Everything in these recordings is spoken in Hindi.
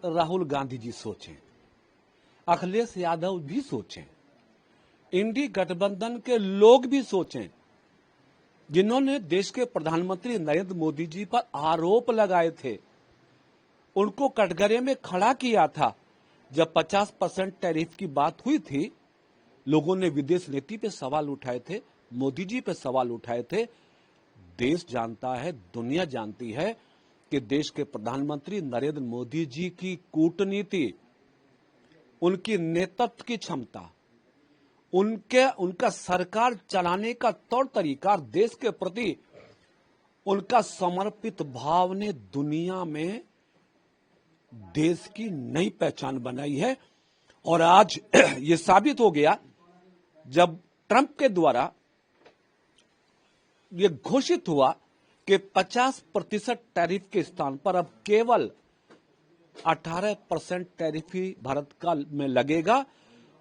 राहुल गांधी जी सोचें, अखिलेश यादव भी सोचें, इंडी गठबंधन के लोग भी सोचें, जिन्होंने देश के प्रधानमंत्री नरेंद्र मोदी जी पर आरोप लगाए थे, उनको कटघरे में खड़ा किया था। जब 50% टैरिफ की बात हुई थी, लोगों ने विदेश नीति पे सवाल उठाए थे, मोदी जी पे सवाल उठाए थे। देश जानता है, दुनिया जानती है कि देश के प्रधानमंत्री नरेंद्र मोदी जी की कूटनीति, उनकी नेतृत्व की क्षमता, उनका सरकार चलाने का तौर तरीका, देश के प्रति उनका समर्पित भाव ने दुनिया में देश की नई पहचान बनाई है। और आज ये साबित हो गया जब ट्रंप के द्वारा ये घोषित हुआ कि 50% टैरिफ के स्थान पर अब केवल 18% टैरिफ ही भारत का में लगेगा।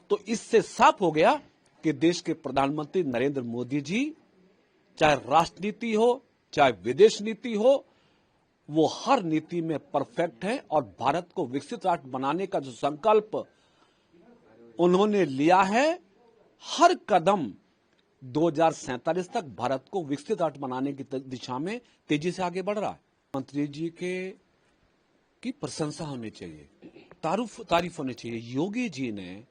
तो इससे साफ हो गया कि देश के प्रधानमंत्री नरेंद्र मोदी जी, चाहे राष्ट्र नीति हो, चाहे विदेश नीति हो, वो हर नीति में परफेक्ट है। और भारत को विकसित राष्ट्र बनाने का जो संकल्प उन्होंने लिया है, हर कदम 2047 तक भारत को विकसित राष्ट्र बनाने की दिशा में तेजी से आगे बढ़ रहा है। मंत्री जी की प्रशंसा होनी चाहिए, तारीफ होनी चाहिए। योगी जी ने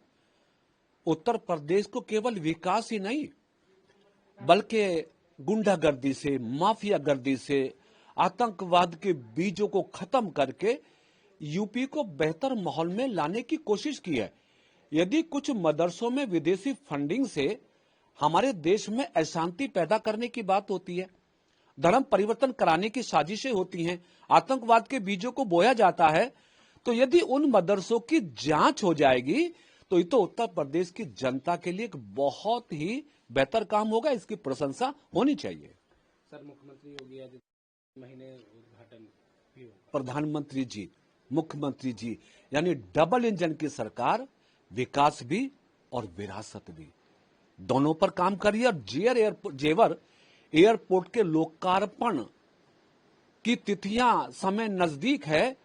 उत्तर प्रदेश को केवल विकास ही नहीं, बल्कि गुंडागर्दी से, माफिया गर्दी से, आतंकवाद के बीजों को खत्म करके यूपी को बेहतर माहौल में लाने की कोशिश की है। यदि कुछ मदरसों में विदेशी फंडिंग से हमारे देश में अशांति पैदा करने की बात होती है, धर्म परिवर्तन कराने की साजिशें होती हैं, आतंकवाद के बीजों को बोया जाता है, तो यदि उन मदरसों की जांच हो जाएगी तो ये तो उत्तर प्रदेश की जनता के लिए एक बहुत ही बेहतर काम होगा। इसकी प्रशंसा होनी चाहिए। सर, मुख्यमंत्री योगी आदित्यनाथ महीने उद्घाटन भी होगा। प्रधानमंत्री जी, मुख्यमंत्री जी, यानी डबल इंजन की सरकार, विकास भी और विरासत भी, दोनों पर काम करिए। और जेवर एयरपोर्ट के लोकार्पण की तिथियां, समय नजदीक है।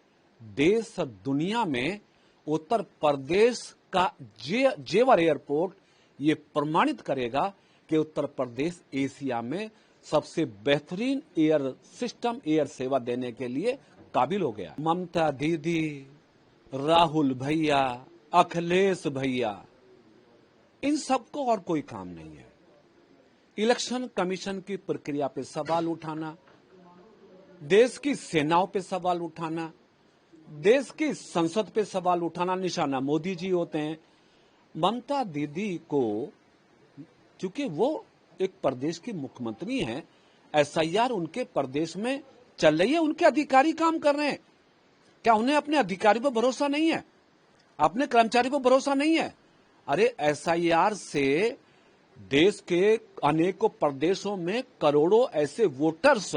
देश और दुनिया में उत्तर प्रदेश का जेवर एयरपोर्ट ये प्रमाणित करेगा कि उत्तर प्रदेश एशिया में सबसे बेहतरीन एयर सिस्टम, एयर सेवा देने के लिए काबिल हो गया। ममता दीदी, राहुल भैया, अखिलेश भैया, इन सबको और कोई काम नहीं है। इलेक्शन कमीशन की प्रक्रिया पे सवाल उठाना, देश की सेनाओं पे सवाल उठाना, देश की संसद पे सवाल उठाना, निशाना मोदी जी होते हैं। ममता दीदी को, चूंकि वो एक प्रदेश की मुख्यमंत्री हैं, एसआईआर उनके प्रदेश में चल रही है, उनके अधिकारी काम कर रहे हैं। क्या उन्हें अपने अधिकारी पर भरोसा नहीं है? अपने कर्मचारी पर भरोसा नहीं है? अरे एसआईआर से देश के अनेकों प्रदेशों में करोड़ों ऐसे वोटर्स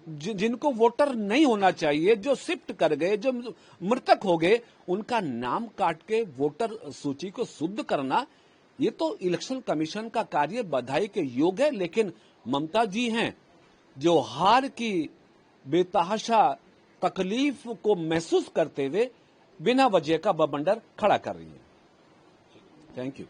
जिनको वोटर नहीं होना चाहिए, जो शिफ्ट कर गए, जो मृतक हो गए, उनका नाम काट के वोटर सूची को शुद्ध करना, ये तो इलेक्शन कमीशन का कार्य बधाई के योग्य है। लेकिन ममता जी हैं जो हार की बेतहाशा तकलीफ को महसूस करते हुए बिना वजह का बवंडर खड़ा कर रही है। Thank you.